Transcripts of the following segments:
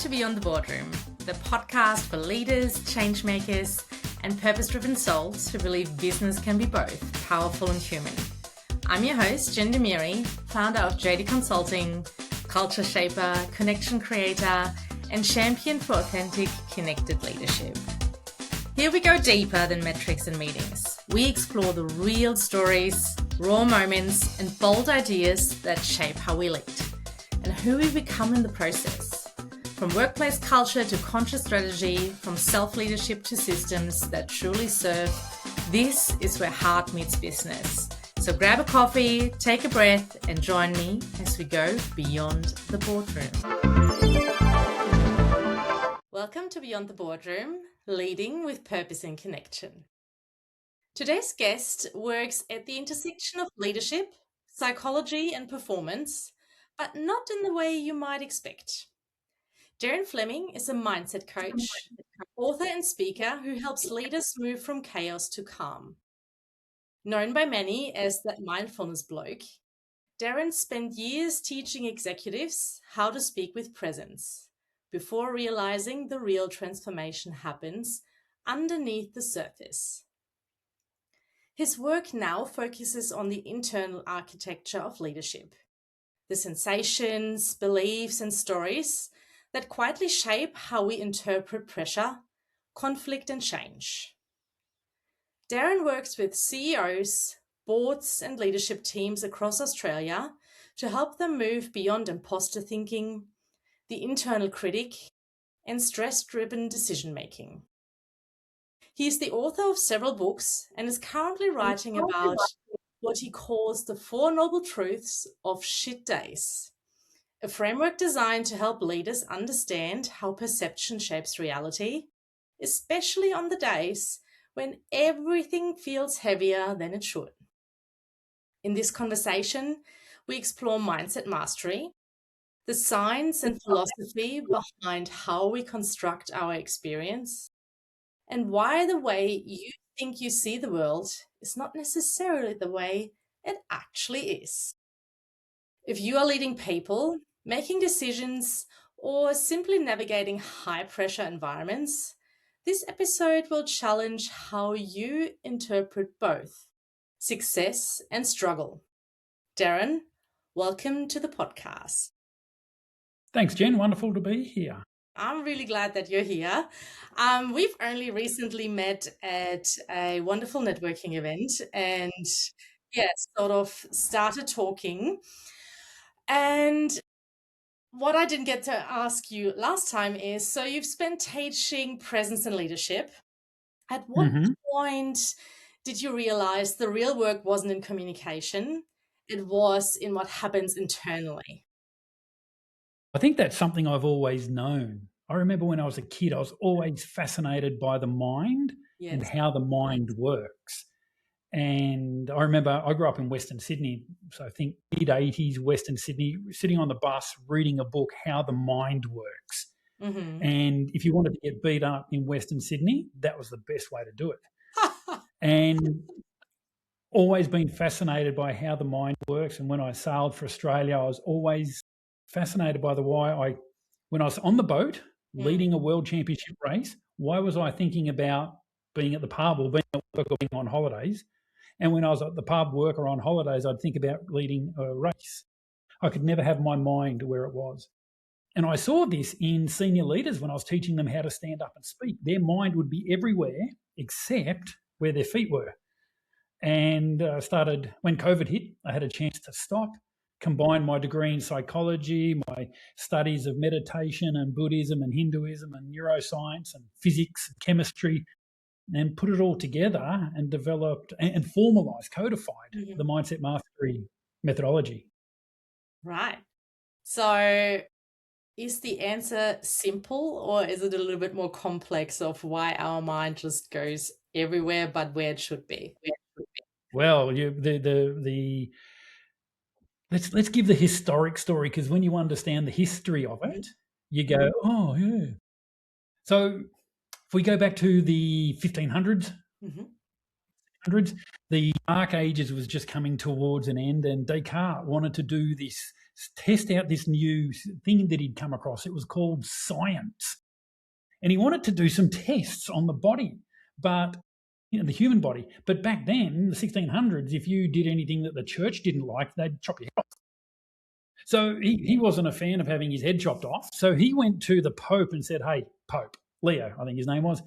to Beyond the Boardroom, the podcast for leaders, change makers, and purpose-driven souls who believe business can be both powerful and human. I'm your host, Demiri, founder of JD Consulting, culture shaper, connection creator, and champion for authentic, connected leadership. Here we go deeper than metrics and meetings. We explore the real stories, raw moments, and bold ideas that shape how we lead and who we become in the process. From workplace culture to conscious strategy, from self-leadership to systems that truly serve, this is where heart meets business. So grab a coffee, take a breath, and join me as we go beyond the boardroom. Welcome to Beyond the Boardroom, leading with purpose and connection. Today's guest works at the intersection of leadership, psychology, and performance, but not in the way you might expect. Darren Fleming is a mindset coach, author and speaker who helps leaders move from chaos to calm. Known by many as that mindfulness bloke, Darren spent years teaching executives how to speak with presence before realizing the real transformation happens underneath the surface. His work now focuses on the internal architecture of leadership, the sensations, beliefs, and stories that quietly shape how we interpret pressure, conflict, and change. Darren works with CEOs, boards, and leadership teams across Australia to help them move beyond imposter thinking, the internal critic, and stress-driven decision-making. He is the author of several books and is currently writing about what he calls the 4 Noble Truths of Shit Days, a framework designed to help leaders understand how perception shapes reality, especially on the days when everything feels heavier than it should. In this conversation, we explore mindset mastery, the science and philosophy behind how we construct our experience, and why the way you think you see the world is not necessarily the way it actually is. If you are leading people, making decisions, or simply navigating high-pressure environments, this episode will challenge how you interpret both success and struggle. Darren, welcome to the podcast. Thanks, Jen. Wonderful to be here. I'm really glad that you're here. We've only recently met at a wonderful networking event and sort of started talking. And what I didn't get to ask you last time is, so you've spent teaching presence and leadership. At what point did you realize the real work wasn't in communication? It was in what happens internally. I think that's something I've always known. I remember when I was a kid, I was always fascinated by the mind and how the mind works. And I remember I grew up in Western Sydney, so I think mid-80s, Western Sydney, sitting on the bus reading a book, How the Mind Works. And if you wanted to get beat up in Western Sydney, that was the best way to do it. And always been fascinated by how the mind works. And when I sailed for Australia, I was always fascinated by when I was on the boat leading a world championship race, why was I thinking about being at the pub or being at work or being on holidays? And when I was at the pub, work, or on holidays, I'd think about leading a race. I could never have my mind where it was. And I saw this in senior leaders when I was teaching them how to stand up and speak. Their mind would be everywhere except where their feet were. And when COVID hit, I had a chance to stop, combine my degree in psychology, my studies of meditation and Buddhism and Hinduism and neuroscience and physics and chemistry, and put it all together and developed and formalized, codified the mindset mastery methodology. Right. So is the answer simple, or is it a little bit more complex of why our mind just goes everywhere but where it should be? Well, let's give the historic story, because when you understand the history of it, you go, oh, yeah. So if we go back to the 1500s, 1600s. The Dark Ages was just coming towards an end, and Descartes wanted to do this, test out this new thing that he'd come across. It was called science. And he wanted to do some tests on the body, but the human body. But back then, in the 1600s, if you did anything that the church didn't like, they'd chop your head off. So he wasn't a fan of having his head chopped off. So he went to the Pope and said, hey, Pope, Leo, I think his name was,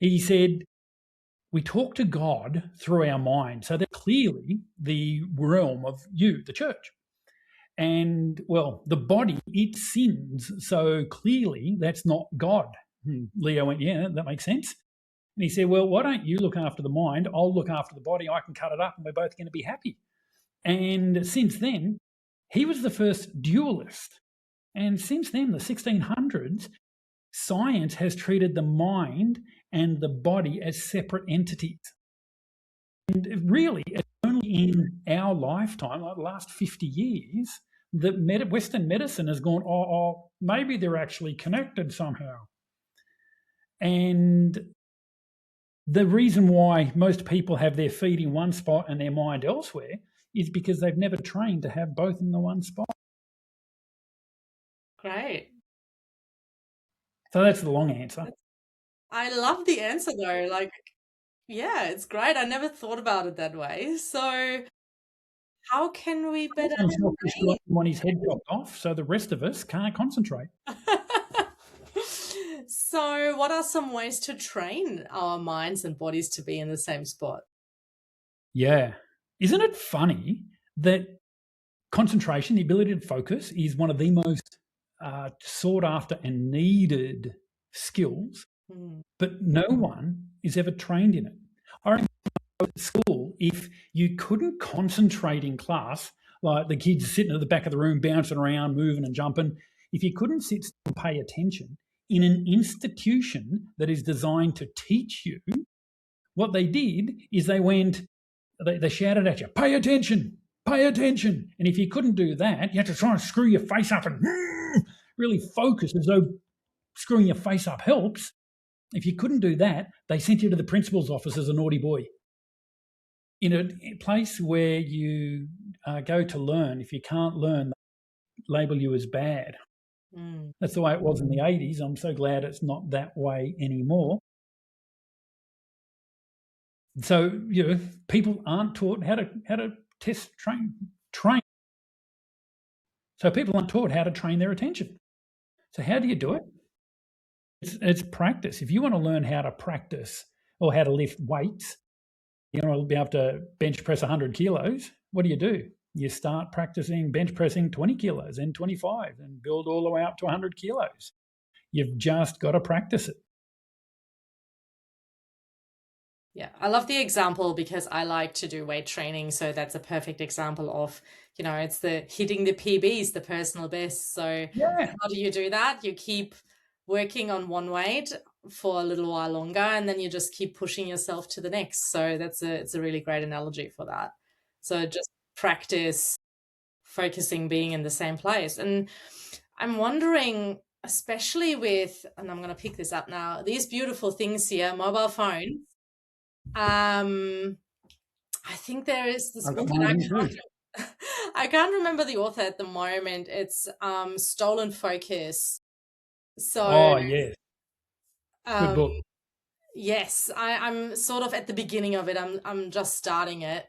he said, we talk to God through our mind. So that's clearly the realm of you, the church. And, well, the body, it sins. So clearly that's not God. Leo went, yeah, that makes sense. And he said, well, why don't you look after the mind? I'll look after the body. I can cut it up and we're both going to be happy. And since then, he was the first dualist. And since then, the 1600s, science has treated the mind and the body as separate entities. And really, it's only in our lifetime, like the last 50 years, that Western medicine has gone, maybe they're actually connected somehow. And the reason why most people have their feet in one spot and their mind elsewhere is because they've never trained to have both in the one spot. Great. So that's the long answer. I love the answer though. Like, yeah, it's great. I never thought about it that way. So how can we better want his head chopped off so the rest of us can't concentrate? So what are some ways to train our minds and bodies to be in the same spot? Yeah. Isn't it funny that concentration, the ability to focus, is one of the most sought after and needed skills, but no one is ever trained in it. I remember at school, if you couldn't concentrate in class, like the kids sitting at the back of the room bouncing around, moving and jumping, if you couldn't sit still and pay attention in an institution that is designed to teach you, what they did is they shouted at you, pay attention, pay attention. And if you couldn't do that, you had to try and screw your face up and really focus as though screwing your face up helps. If you couldn't do that, they sent you to the principal's office as a naughty boy. In a place where you go to learn, if you can't learn, they label you as bad. That's the way it was in the 80s. I'm so glad it's not that way anymore. So, people aren't taught how to test, train. So people aren't taught how to train their attention. So how do you do it? It's practice. If you want to learn how to practice or how to lift weights, you want to be able to bench press 100 kilos, what do? You start practicing bench pressing 20 kilos and 25 and build all the way up to 100 kilos. You've just got to practice it. Yeah, I love the example because I like to do weight training. So that's a perfect example of, it's the hitting the PBs, the personal best. So how do you do that? You keep working on one weight for a little while longer, and then you just keep pushing yourself to the next. So it's a really great analogy for that. So just practice focusing, being in the same place. And I'm wondering, especially with, and I'm going to pick this up now, these beautiful things here, mobile phones. I think there is this book, and I can't remember the author at the moment. It's Stolen Focus. So yes. Good book. Yes, I'm sort of at the beginning of it. I'm just starting it.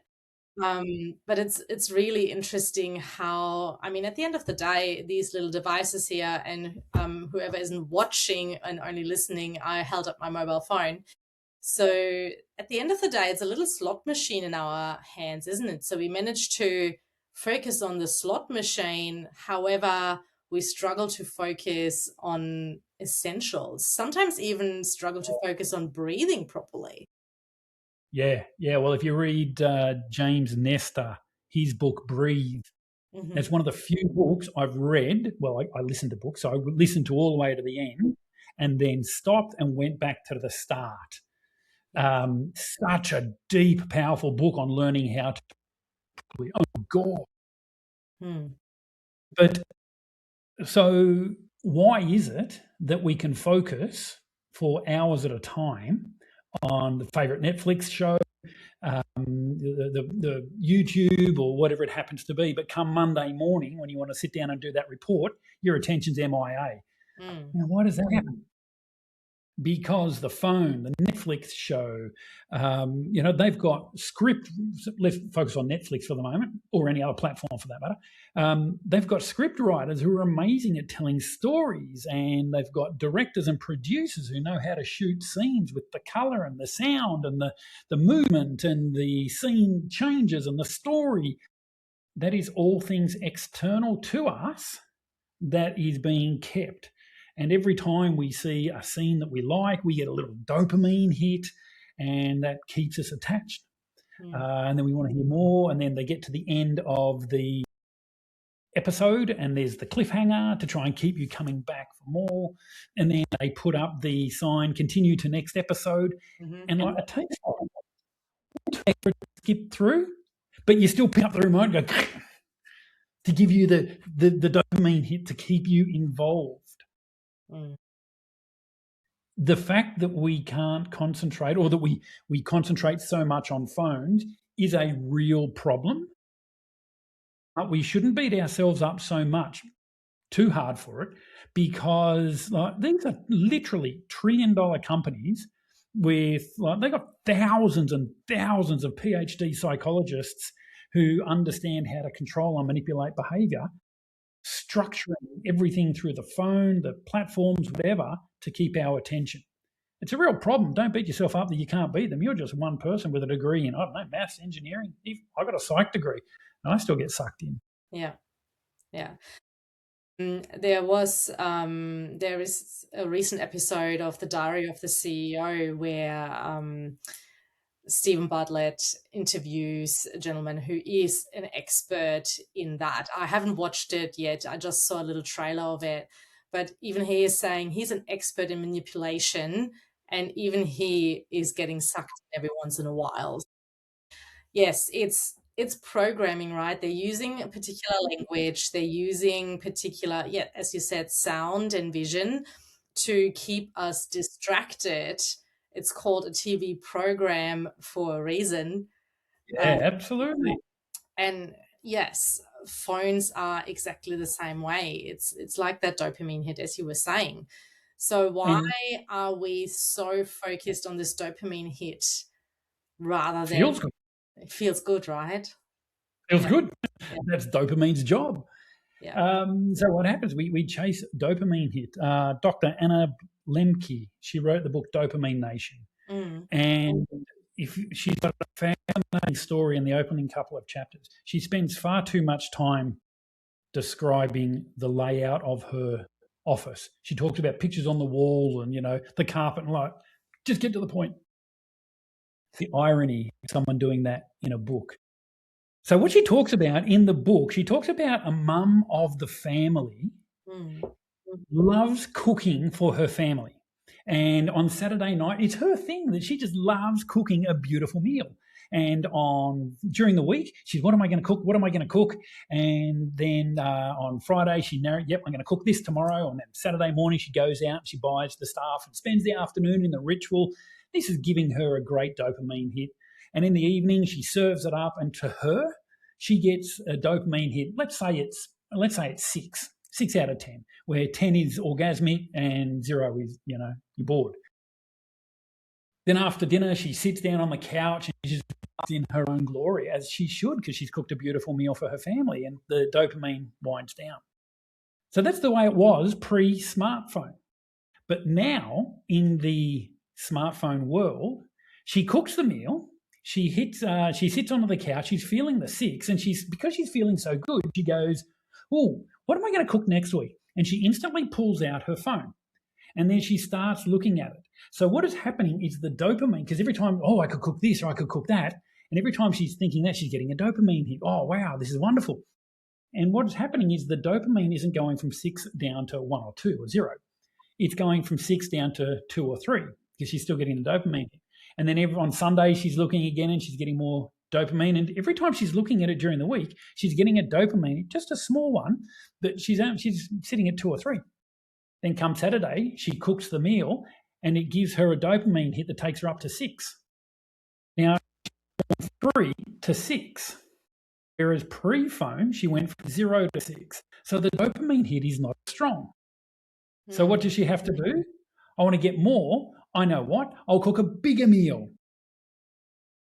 But it's really interesting how, at the end of the day, these little devices here, and whoever isn't watching and only listening, I held up my mobile phone. So at the end of the day, it's a little slot machine in our hands, isn't it? So we managed to focus on the slot machine. However, we struggle to focus on essentials, sometimes even struggle to focus on breathing properly. Yeah. Well, if you read James Nestor, his book, Breathe, it's one of the few books I've read. Well, I listened to books, so I listened to all the way to the end and then stopped and went back to the start. Such a deep, powerful book on learning how to. Oh, God. But so why is it that we can focus for hours at a time on the favorite Netflix show, the YouTube or whatever it happens to be. But come Monday morning, when you want to sit down and do that report, your attention's MIA. Now, why does that happen? Because the phone, the Netflix show, they've got script. Let's focus on Netflix for the moment, or any other platform for that matter. They've got script writers who are amazing at telling stories, and they've got directors and producers who know how to shoot scenes with the colour and the sound and the movement and the scene changes and the story. That is all things external to us that is being kept. And every time we see a scene that we like, we get a little dopamine hit, and that keeps us attached. And then we want to hear more, and then they get to the end of the episode, and there's the cliffhanger to try and keep you coming back for more. And then they put up the sign, continue to next episode. And like, it takes to skip through, but you still pick up the remote and go to give you the dopamine hit to keep you involved. The fact that we can't concentrate, or that we concentrate so much on phones, is a real problem. But we shouldn't beat ourselves up so much, too hard for it, because these are literally trillion-dollar companies with they got thousands and thousands of PhD psychologists who understand how to control and manipulate behaviour, structuring everything through the phone, the platforms, whatever, to keep our attention. It's a real problem. Don't beat yourself up that you can't beat them. You're just one person with a degree in, I don't know, maths, engineering. I've got a psych degree, and I still get sucked in. Yeah. There is a recent episode of The Diary of the CEO where Stephen Bartlett interviews a gentleman who is an expert in that. I haven't watched it yet. I just saw a little trailer of it. But even he is saying he's an expert in manipulation, and even he is getting sucked in every once in a while. Yes, it's programming, right? They're using a particular language. They're using particular, as you said, sound and vision to keep us distracted. It's called a TV program for a reason. Yeah, absolutely. And yes, phones are exactly the same way. It's like that dopamine hit, as you were saying. So why are we so focused on this dopamine hit rather than... Feels good. It feels good, right? Feels good. That's dopamine's job. Yeah. So what happens? We chase dopamine hit. Dr. Anna Lemke, she wrote the book Dopamine Nation. And if she's got a fascinating story in the opening couple of chapters. She spends far too much time describing the layout of her office. She talks about pictures on the wall and, the carpet and like, just get to the point. The irony of someone doing that in a book. So what she talks about in the book, she talks about a mum of the family loves cooking for her family. And on Saturday night, it's her thing that she just loves cooking a beautiful meal. And during the week, she's, what am I going to cook? What am I going to cook? And then on Friday, I'm going to cook this tomorrow. And then Saturday morning, she goes out and she buys the stuff and spends the afternoon in the ritual. This is giving her a great dopamine hit. And in the evening, she serves it up, and to her, she gets a dopamine hit. Let's say it's 6 out of 10, where 10 is orgasmic and 0 is, you're bored. Then after dinner, she sits down on the couch and she's in her own glory, as she should, because she's cooked a beautiful meal for her family, and the dopamine winds down. So that's the way it was pre-smartphone. But now, in the smartphone world, she cooks the meal. She sits on the couch. She's feeling the 6, and because she's feeling so good, she goes, "Oh, what am I going to cook next week?" And she instantly pulls out her phone, and then she starts looking at it. So what is happening is the dopamine, because every time, I could cook this or I could cook that, and every time she's thinking that, she's getting a dopamine hit. Oh, wow, this is wonderful. And what is happening is the dopamine isn't going from 6 down to 1 or 2 or 0. It's going from 6 down to 2 or 3, because she's still getting the dopamine hit. And then on Sunday, she's looking again and she's getting more dopamine. And every time she's looking at it during the week, she's getting a dopamine, just a small one, but she's sitting at 2 or 3. Then come Saturday, she cooks the meal and it gives her a dopamine hit that takes her up to 6. Now, from 3 to 6. Whereas pre-phone, she went from 0 to 6. So the dopamine hit is not strong. So what does she have to do? I want to get more. I know what? I'll cook a bigger meal.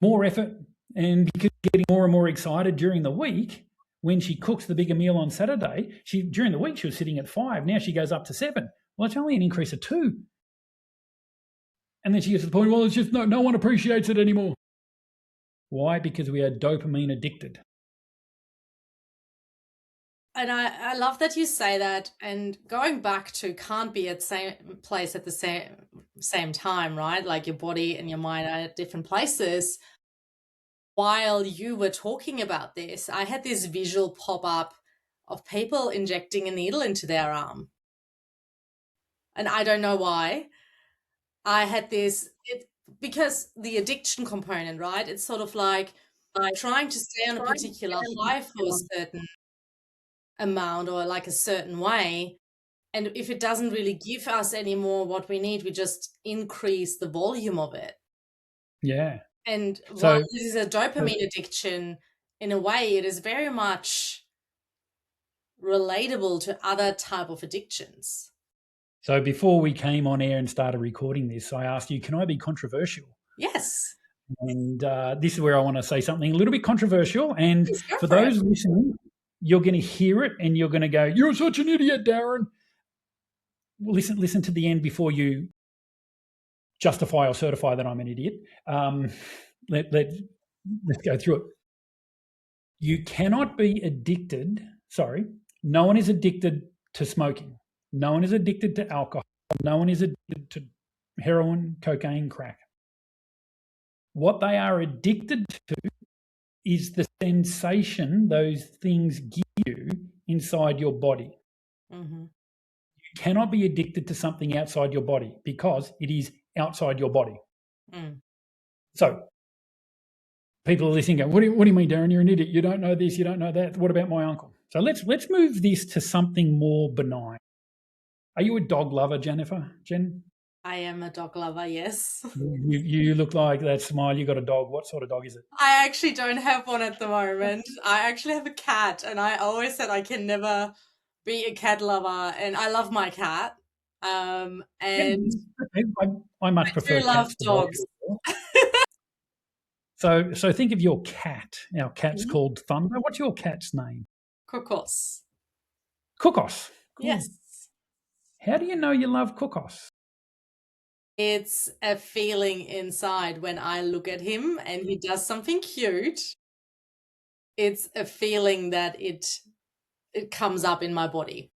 More effort. And because she's getting more and more excited during the week, when she cooks the bigger meal on Saturday, during the week she was sitting at 5. Now she goes up to 7. Well, it's only an increase of 2. And then she gets to the point, well, it's just no one appreciates it anymore. Why? Because we are dopamine addicted. And I love that you say that. And going back to can't be at the same place at the same time, right? Like your body and your mind are at different places. While you were talking about this, I had this visual pop up of people injecting a needle into their arm. And I don't know why. I had this, because the addiction component, right? It's sort of like trying to stay on a particular high for a certain amount or like a certain way. And if it doesn't really give us any more what we need, we just increase the volume of it. Yeah. And while this is a dopamine addiction, in a way, it is very much relatable to other type of addictions. So before we came on air and started recording this, I asked you, can I be controversial? Yes. And this is where I want to say something a little bit controversial. And for those listening, you're going to hear it and you're going to go, you're such an idiot, Darren. Listen to the end before you justify or certify that I'm an idiot. Let's go through it. You cannot be addicted. Sorry, no one is addicted to smoking. No one is addicted to alcohol. No one is addicted to heroin, cocaine, crack. What they are addicted to is the sensation those things give you inside your body. Mm-hmm. You cannot be addicted to something outside your body because it is outside your body. Mm. So people are listening going, what do you mean, Darren? You're an idiot. You don't know this. You don't know that. What about my uncle? So let's move this to something more benign. Are you a dog lover, Jennifer? Jen? I am a dog lover, yes. You look like that smile. You got a dog. What sort of dog is it? I actually don't have one at the moment. I actually have a cat, and I always said I can never be a cat lover, and I love my cat. And I much prefer do love dogs. So think of your cat. Our cat's called Thunder. What's your cat's name? Kokos. Kokos. Cool. Yes. How do you know you love Kokos? It's a feeling inside when I look at him and he does something cute. It's a feeling that it comes up in my body.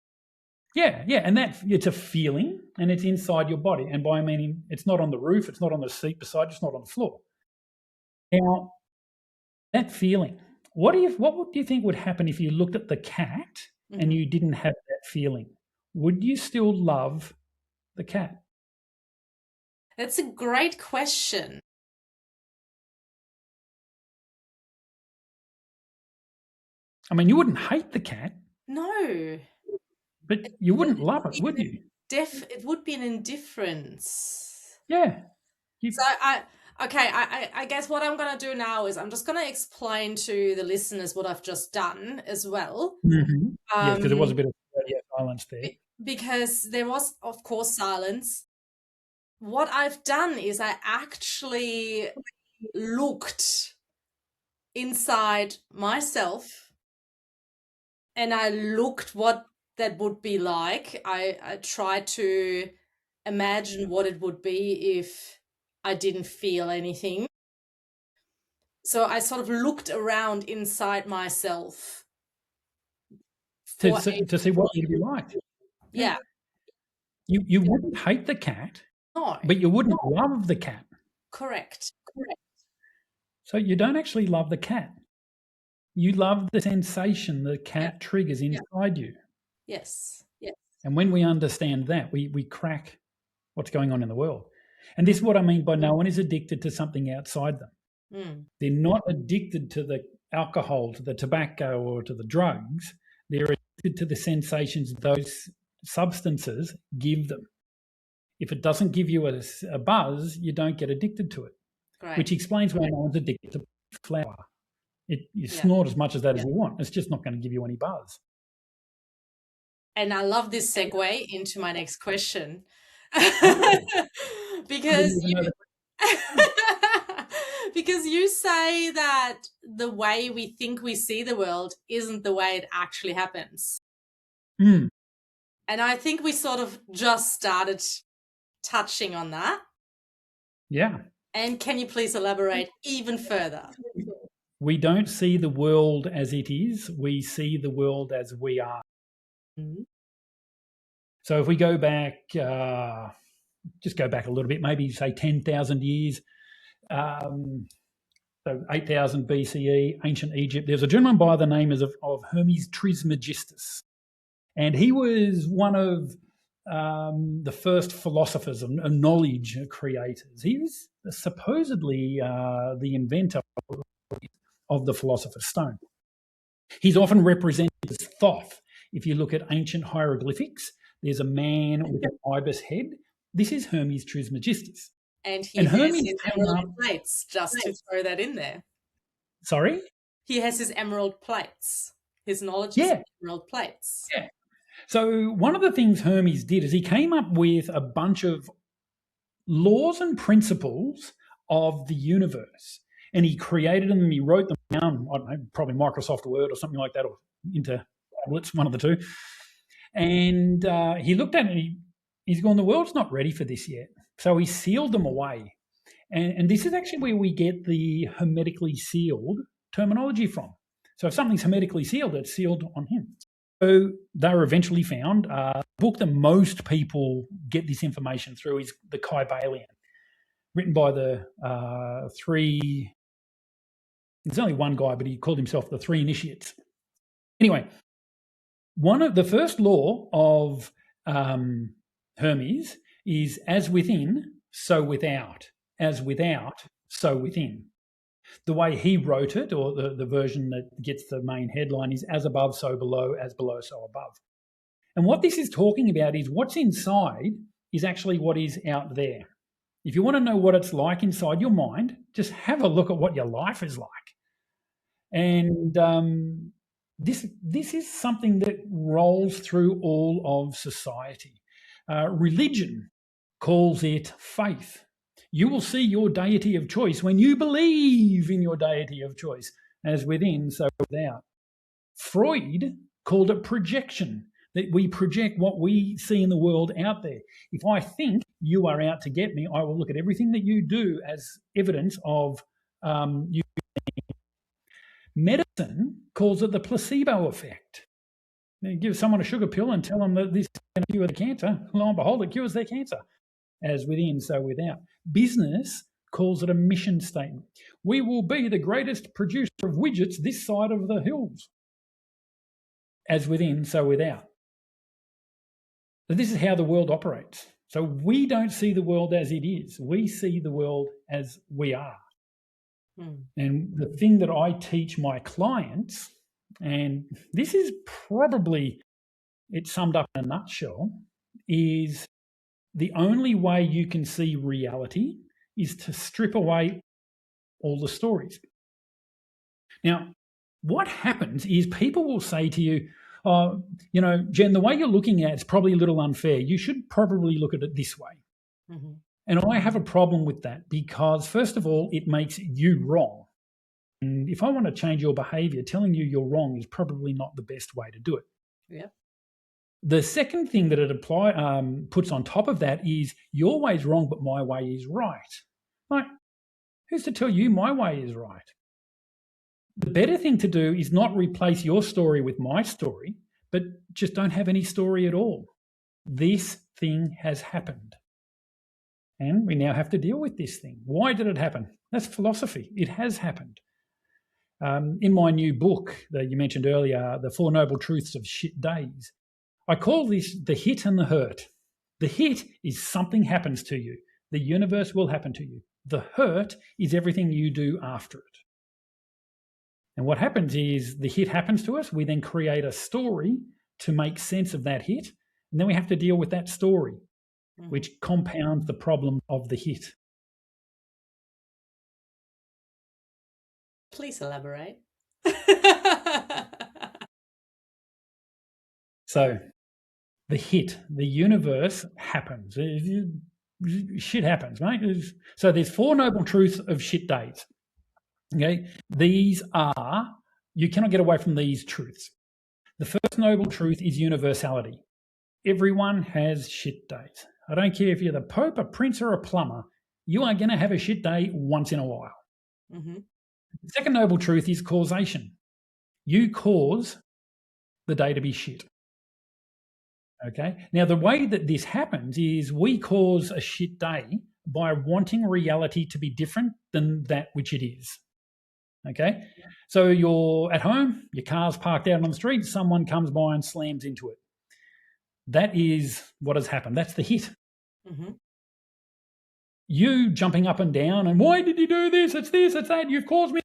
Yeah, and it's a feeling, and it's inside your body. And by meaning, it's not on the roof, it's not on the seat beside you, it's not on the floor. Now, that feeling, what do you think would happen if you looked at the cat and you didn't have that feeling? Would you still love the cat? That's a great question. I mean, you wouldn't hate the cat. No. But you wouldn't love it, would you? It would be an indifference. Yeah. So I guess what I'm going to do now is I'm just going to explain to the listeners what I've just done as well. Mm-hmm. Yes, because there was a bit of silence there. Because there was, of course, silence. What I've done is I actually looked inside myself and I looked what that would be like. I tried to imagine what it would be if I didn't feel anything. So I sort of looked around inside myself to see what it would be like. Yeah. You wouldn't hate the cat. No. But you wouldn't love the cat. Correct. So you don't actually love the cat. You love the sensation the cat triggers inside you. Yes. And when we understand that, we crack what's going on in the world. And this is what I mean by no one is addicted to something outside them. Mm. They're not addicted to the alcohol, to the tobacco, or to the drugs. They're addicted to the sensations those substances give them. If it doesn't give you a buzz, you don't get addicted to it. Right. Which explains why no one's addicted to flower. You snort as much as that as you want. It's just not going to give you any buzz. And I love this segue into my next question. because you say that the way we think we see the world isn't the way it actually happens. Mm. And I think we sort of just started touching on that. Yeah. And can you please elaborate even further? We don't see the world as it is. We see the world as we are. Mm-hmm. So if we go back, just go back a little bit, maybe say 10,000 years, so 8,000 BCE, ancient Egypt, there's a gentleman by the name of Hermes Trismegistus. And he was one of the first philosophers and knowledge creators. He was supposedly the inventor of the Philosopher's Stone. He's often represented as Thoth. If you look at ancient hieroglyphics, there's a man with an ibis head. This is Hermes Trismegistus. And has his emerald plates, just to throw that in there. Sorry? He has his emerald plates. His knowledge is emerald plates. Yeah. So one of the things Hermes did is he came up with a bunch of laws and principles of the universe. And he created them and he wrote them down, I don't know, probably Microsoft Word or something like that, or into tablets, one of the two. And he looked at it and he's gone, the world's not ready for this yet. So he sealed them away. And this is actually where we get the hermetically sealed terminology from. So if something's hermetically sealed, it's sealed on him. So they were eventually found. The book that most people get this information through is the Kybalion, written by the three... There's only one guy, but he called himself the Three Initiates. Anyway, one of the first law of Hermes is as within, so without. As without, so within. The way he wrote it, or the version that gets the main headline, is as above, so below, as below, so above. And what this is talking about is what's inside is actually what is out there. If you want to know what it's like inside your mind, just have a look at what your life is like. And this is something that rolls through all of society. Religion calls it faith. You will see your deity of choice when you believe in your deity of choice, as within, so without. Freud called it projection, that we project what we see in the world out there. If I think you are out to get me, I will look at everything that you do as evidence of you. Medicine calls it the placebo effect. You give someone a sugar pill and tell them that this is going to cure the cancer. Lo and behold, it cures their cancer. As within, so without. Business calls it a mission statement. We will be the greatest producer of widgets this side of the hills. As within, so without. So this is how the world operates. So we don't see the world as it is. We see the world as we are. And the thing that I teach my clients, and this is probably, it's summed up in a nutshell, is the only way you can see reality is to strip away all the stories. Now, what happens is people will say to you, oh, you know, Jen, the way you're looking at it's probably a little unfair. You should probably look at it this way. Mm-hmm. And I have a problem with that because, first of all, it makes you wrong. And if I want to change your behaviour, telling you you're wrong is probably not the best way to do it. Yeah. The second thing that it puts on top of that is your way is wrong, but my way is right. Like, who's to tell you my way is right? The better thing to do is not replace your story with my story, but just don't have any story at all. This thing has happened. And we now have to deal with this thing. Why did it happen? That's philosophy. It has happened. In my new book that you mentioned earlier, The Four Noble Truths of Shit Days, I call this the hit and the hurt. The hit is something happens to you. The universe will happen to you. The hurt is everything you do after it. And what happens is the hit happens to us. We then create a story to make sense of that hit. And then we have to deal with that story, which compounds the problem of the hit. Please elaborate. So the hit, the universe happens. Shit happens, mate. So there's 4 noble truths of shit days. Okay, these are, you cannot get away from these truths. The first noble truth is universality. Everyone has shit days. I don't care if you're the Pope, a prince, or a plumber. You are going to have a shit day once in a while. Mm-hmm. The second noble truth is causation. You cause the day to be shit. Okay. Now, the way that this happens is we cause a shit day by wanting reality to be different than that which it is. Okay. So you're at home, your car's parked out on the street, someone comes by and slams into it. That is what has happened. That's the hit. Mm-hmm. You jumping up and down and why did you do this? It's that. You've caused me.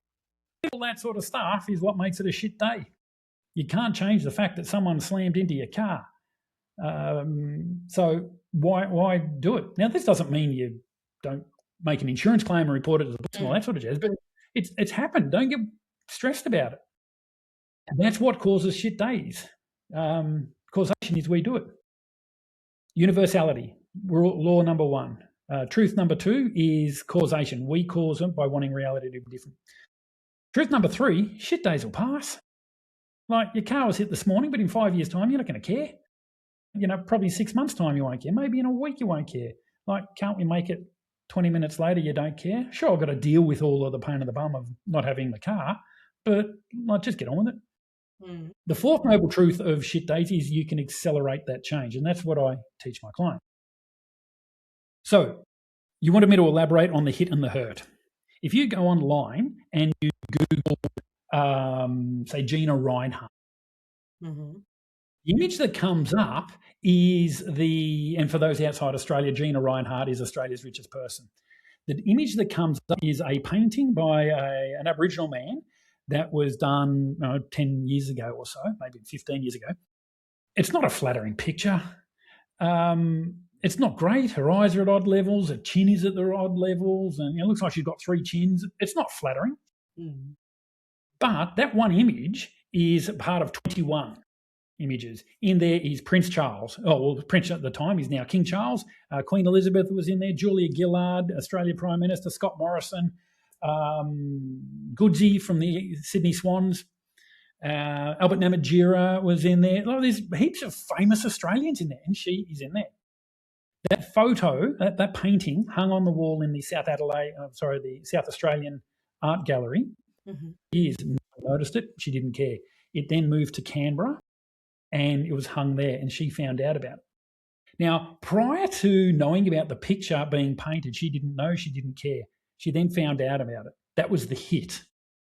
All that sort of stuff is what makes it a shit day. You can't change the fact that someone slammed into your car. So why do it? Now, this doesn't mean you don't make an insurance claim and report it to the police and all that sort of jazz, but it's happened. Don't get stressed about it. And that's what causes shit days. Causation is we do it. Universality, law number 1. Truth number 2 is causation. We cause them by wanting reality to be different. Truth number 3, shit days will pass. Like your car was hit this morning, but in 5 years' time, you're not going to care. Probably 6 months' time, you won't care. Maybe in a week, you won't care. Like, can't we make it 20 minutes later, you don't care? Sure, I've got to deal with all of the pain in the bum of not having the car, but just get on with it. Mm. The fourth noble truth of shit days is you can accelerate that change, and that's what I teach my clients. So you wanted me to elaborate on the hit and the hurt. If you go online and you Google, say, Gina Reinhardt, mm-hmm. The image that comes up is and for those outside Australia, Gina Reinhardt is Australia's richest person. The image that comes up is a painting by an Aboriginal man that was done 10 years ago or so, maybe 15 years ago. It's not a flattering picture. It's not great. Her eyes are at odd levels. Her chin is at the odd levels. And it looks like she's got 3 chins. It's not flattering. Mm. But that one image is part of 21 images. In there is Prince Charles. Prince at the time, he's now King Charles. Queen Elizabeth was in there. Julia Gillard, Australia Prime Minister. Scott Morrison. Goodsey from the Sydney Swans. Albert Namatjira was in there. There's heaps of famous Australians in there, and she is in there. That photo, that painting, hung on the wall in the South Australian Art Gallery. Mm-hmm. Years, noticed it. She didn't care. It then moved to Canberra, and it was hung there, and she found out about it. Now, prior to knowing about the picture being painted, she didn't know, she didn't care. She then found out about it. That was the hit.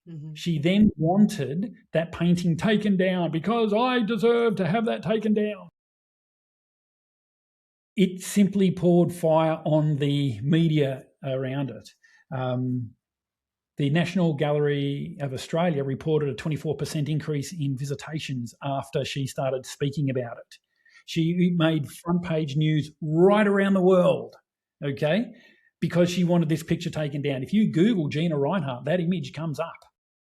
Mm-hmm. She then wanted that painting taken down because I deserve to have that taken down. It simply poured fire on the media around it. The National Gallery of Australia reported a 24% increase in visitations after she started speaking about it. She made front page news right around the world, okay, because she wanted this picture taken down. If you Google Gina Reinhardt, that image comes up.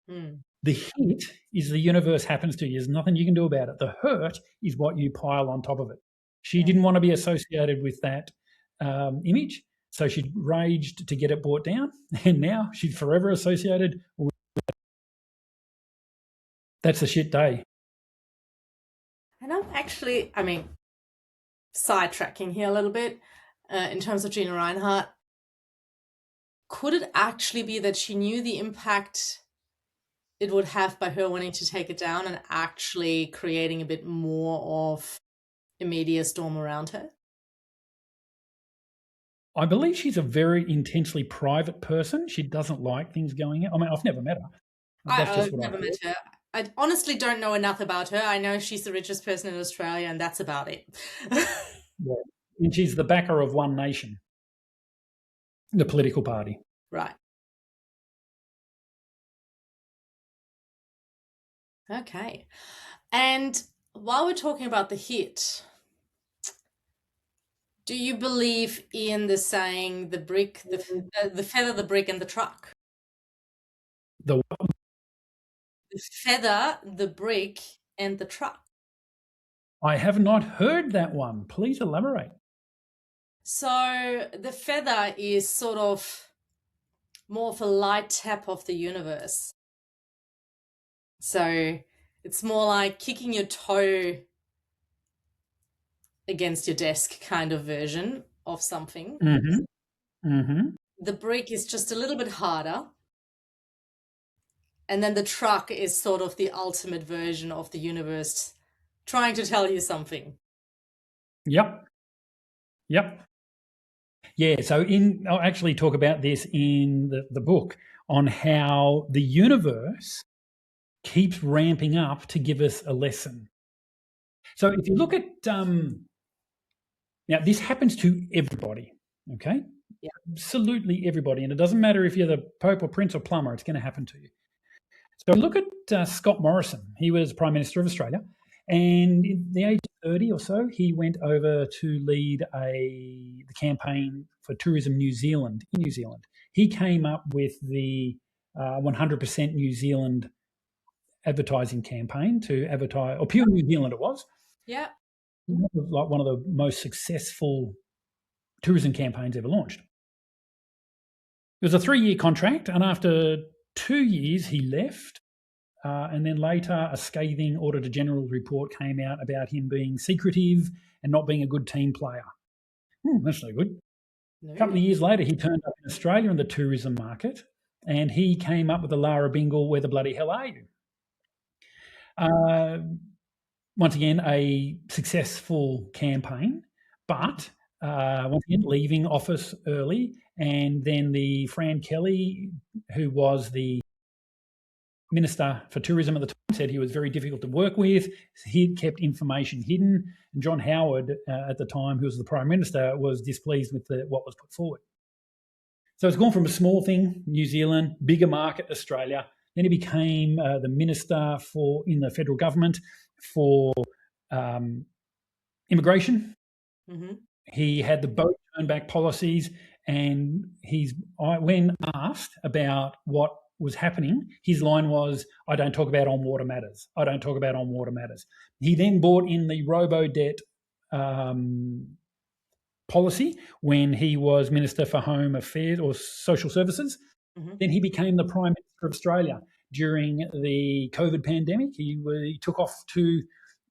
Mm. The hit is the universe happens to you. There's nothing you can do about it. The hurt is what you pile on top of it. She didn't want to be associated with that image, so she raged to get it brought down, and now she's forever associated with it. That's a shit day. And I'm actually, sidetracking here a little bit in terms of Gina Reinhardt. Could it actually be that she knew the impact it would have by her wanting to take it down and actually creating a bit more of a media storm around her? I believe she's a very intensely private person. She doesn't like things going out. I've never met her. I've never met her. I honestly don't know enough about her. I know she's the richest person in Australia, and that's about it. Yeah. And she's the backer of One Nation, the political party. Right. Okay. And while we're talking about the hit, do you believe in the saying, the feather, the brick, and the truck? The feather, the brick, and the truck. I have not heard that one. Please elaborate. So the feather is sort of more of a light tap of the universe. So it's more like kicking your toe against your desk kind of version of something. Mm-hmm. Mm-hmm. The brick is just a little bit harder. And then the truck is sort of the ultimate version of the universe trying to tell you something. Yep. Yeah, so I'll actually talk about this in the book on how the universe keeps ramping up to give us a lesson. So if you look at now, this happens to everybody, okay? Yeah. Absolutely everybody, and it doesn't matter if you're the Pope or Prince or Plumber, it's going to happen to you. So look at Scott Morrison. He was Prime Minister of Australia, and at the age of 30 or so, he went over to lead the campaign for Tourism New Zealand in New Zealand. He came up with the 100% New Zealand advertising campaign to advertise, or Pure New Zealand it was. Yeah. It was like one of the most successful tourism campaigns ever launched. It was a 3-year contract, and after 2 years, he left. And then later, a scathing Auditor General report came out about him being secretive and not being a good team player. That's no good. No. A couple of years later, he turned up in Australia in the tourism market, and he came up with the Lara Bingle, "Where the bloody hell are you?" Once again, a successful campaign, but once again, leaving office early. And then the Fran Kelly, who was the Minister for Tourism at the time, said he was very difficult to work with. He kept information hidden. And John Howard, at the time, who was the Prime Minister, was displeased with what was put forward. So it's gone from a small thing, New Zealand, bigger market, Australia. Then he became the Minister in the federal government for immigration. Mm-hmm. He had the boat turn back policies, and when asked about what was happening, his line was, "I don't talk about on-water matters. I don't talk about on-water matters." He then brought in the robo-debt policy when he was Minister for Home Affairs or Social Services. Mm-hmm. Then he became the Prime Minister of Australia during the COVID pandemic. He took off to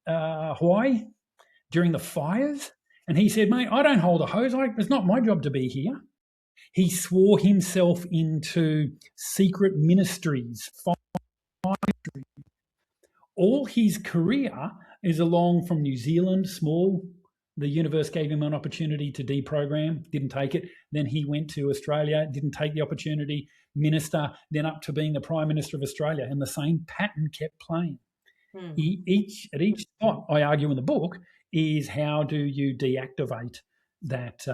Hawaii during the fires, and he said, "Mate, I don't hold a hose. It's not my job to be here." He swore himself into secret ministries. All his career is along from New Zealand, small. The universe gave him an opportunity to deprogram, didn't take it. Then he went to Australia, didn't take the opportunity, minister, then up to being the Prime Minister of Australia. And the same pattern kept playing. At each spot, I argue in the book, is how do you deactivate that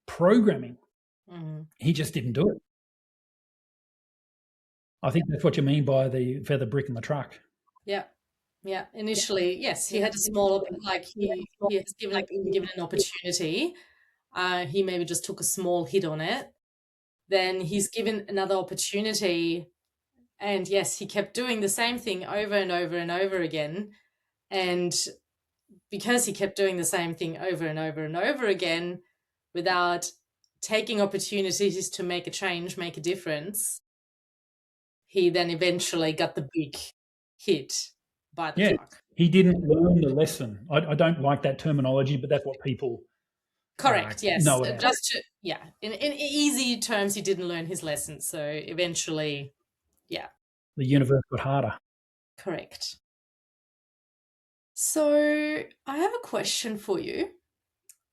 programming? He just didn't do it. I think that's what you mean by the feather, brick, and the truck. Yeah. Initially, yes, he had a small, like he has given an opportunity. He maybe just took a small hit on it. Then he's given another opportunity, and yes, he kept doing the same thing over and over and over again. And because he kept doing the same thing over and over and over again without taking opportunities to make a change, make a difference, he then eventually got the big hit by the truck. He didn't learn the lesson. I don't like that terminology, but that's what people correct. Yes, know about. In easy terms, he didn't learn his lesson. So eventually, the universe got harder. Correct. So I have a question for you.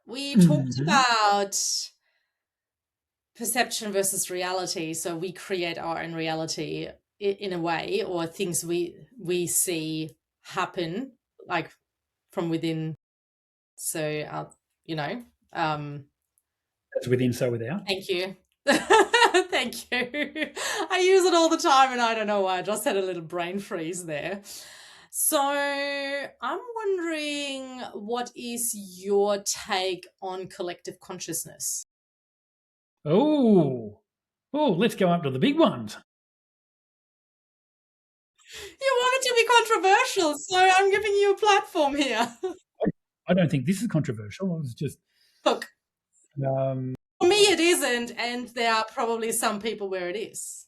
We talked about perception versus reality. So we create our own reality in a way, or things we see happen like from within. So, that's within, so without. Thank you. Thank you. I use it all the time, and I don't know why. I just had a little brain freeze there. So I'm wondering, what is your take on collective consciousness? Oh, let's go up to the big ones. You want it to be controversial, so I'm giving you a platform here. I don't think this is controversial. It was just... Look, for me it isn't, and there are probably some people where it is.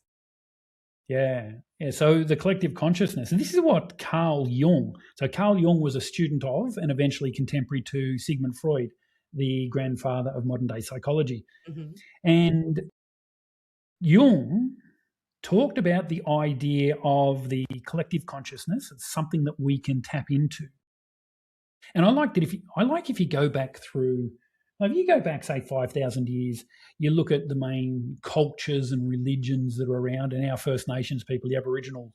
Yeah. So the collective consciousness, and this is what Carl Jung. So Carl Jung was a student of, and eventually contemporary to, Sigmund Freud, the grandfather of modern day psychology. Mm-hmm. And Jung talked about the idea of the collective consciousness as something that we can tap into. And I like that if you go back through, if you go back, say, 5,000 years, you look at the main cultures and religions that are around, and our First Nations people, the Aboriginal,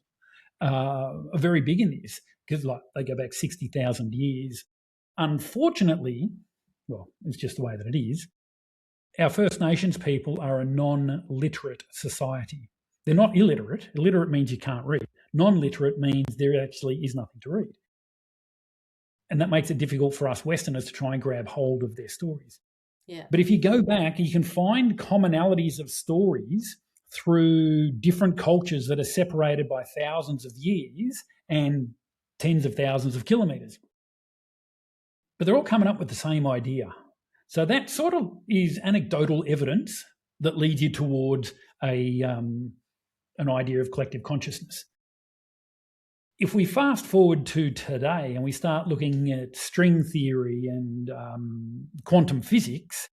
are very big in this because they go back 60,000 years. Unfortunately, well, it's just the way that it is, our First Nations people are a non-literate society. They're not illiterate. Illiterate means you can't read. Non-literate means there actually is nothing to read. And that makes it difficult for us Westerners to try and grab hold of their stories. Yeah. But if you go back, you can find commonalities of stories through different cultures that are separated by thousands of years and tens of thousands of kilometres. But they're all coming up with the same idea. So that sort of is anecdotal evidence that leads you towards an idea of collective consciousness. If we fast forward to today and we start looking at string theory and quantum physics,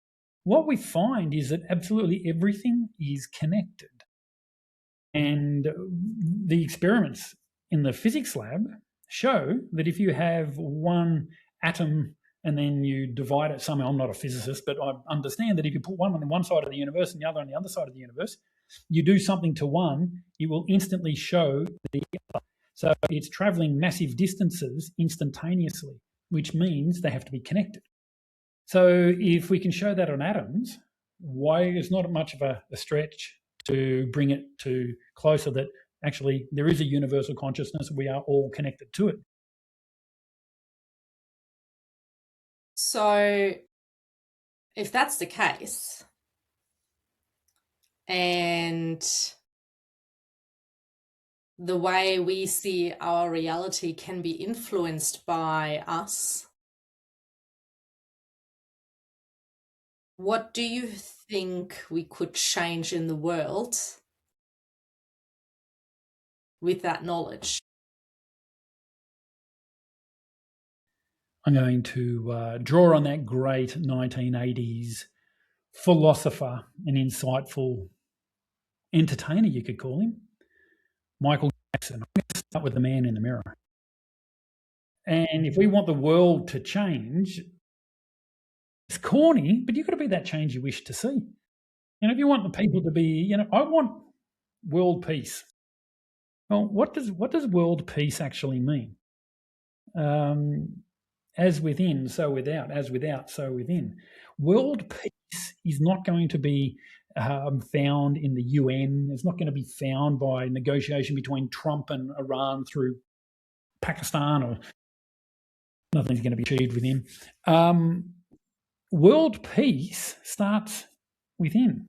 what we find is that absolutely everything is connected. And the experiments in the physics lab show that if you have one atom and then you divide it somehow, I'm not a physicist, but I understand that if you put one on one side of the universe and the other on the other side of the universe, you do something to one, it will instantly show the other. So it's traveling massive distances instantaneously, which means they have to be connected. So if we can show that on atoms, why is not much of a stretch to bring it to closer that actually there is a universal consciousness, we are all connected to it. So if that's the case, and the way we see our reality can be influenced by us, what do you think we could change in the world with that knowledge? I'm going to draw on that great 1980s philosopher and insightful entertainer, you could call him, Michael Jackson. I'm going to start with the man in the mirror. And if we want the world to change, it's corny, but you've got to be that change you wish to see. If you want the people to be, I want world peace. Well, what does world peace actually mean? As within, so without. As without, so within. World peace is not going to be found in the UN. It's not going to be found by negotiation between Trump and Iran through Pakistan, or nothing's going to be achieved with him. World peace starts within.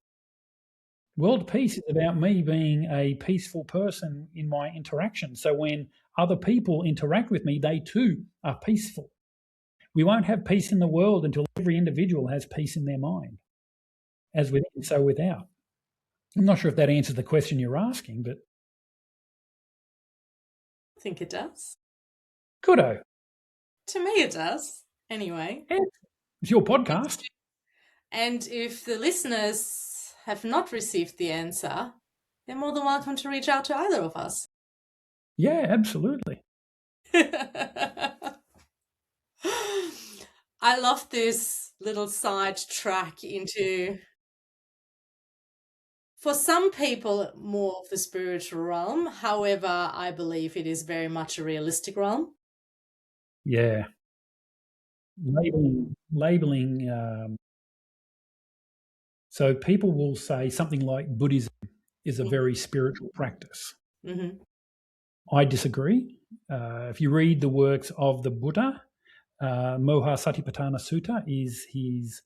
World peace is about me being a peaceful person in my interaction. So when other people interact with me, they too are peaceful. We won't have peace in the world until every individual has peace in their mind. As within, so without. I'm not sure if that answers the question you're asking, but I think it does. Goodo. To me it does, anyway. Yeah. It's your podcast. And if the listeners have not received the answer, they're more than welcome to reach out to either of us. Yeah, absolutely. I love this little side track into, for some people, more of the spiritual realm. However, I believe it is very much a realistic realm. Yeah. Labeling. So people will say something like Buddhism is a very spiritual practice. Mm-hmm. I disagree. If you read the works of the Buddha, Moha Satipatthana Sutta is his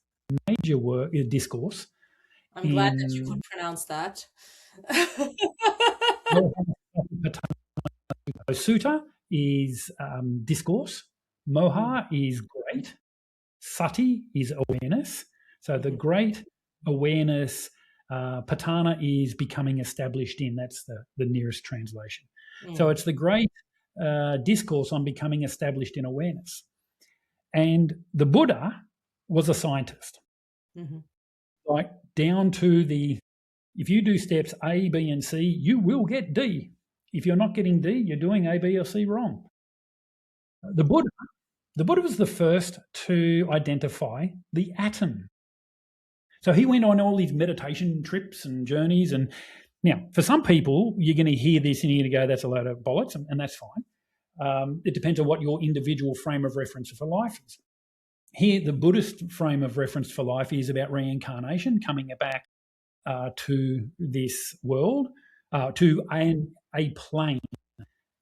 major work, discourse. I'm glad that you could pronounce that. Sutta is discourse. Moha is great. Sati is awareness. So the great awareness, Patana is becoming established in. That's the nearest translation. So it's the great discourse on becoming established in awareness. And the Buddha was a scientist. Like down to if you do steps A, B, and C, you will get D. If you're not getting D, you're doing A, B, or C wrong. The Buddha was the first to identify the atom. So he went on all these meditation trips and journeys. And now, for some people, you're going to hear this and you're going to go, that's a load of bollocks, and that's fine. It depends on what your individual frame of reference for life is. Here, the Buddhist frame of reference for life is about reincarnation, coming back to this world, to a plane,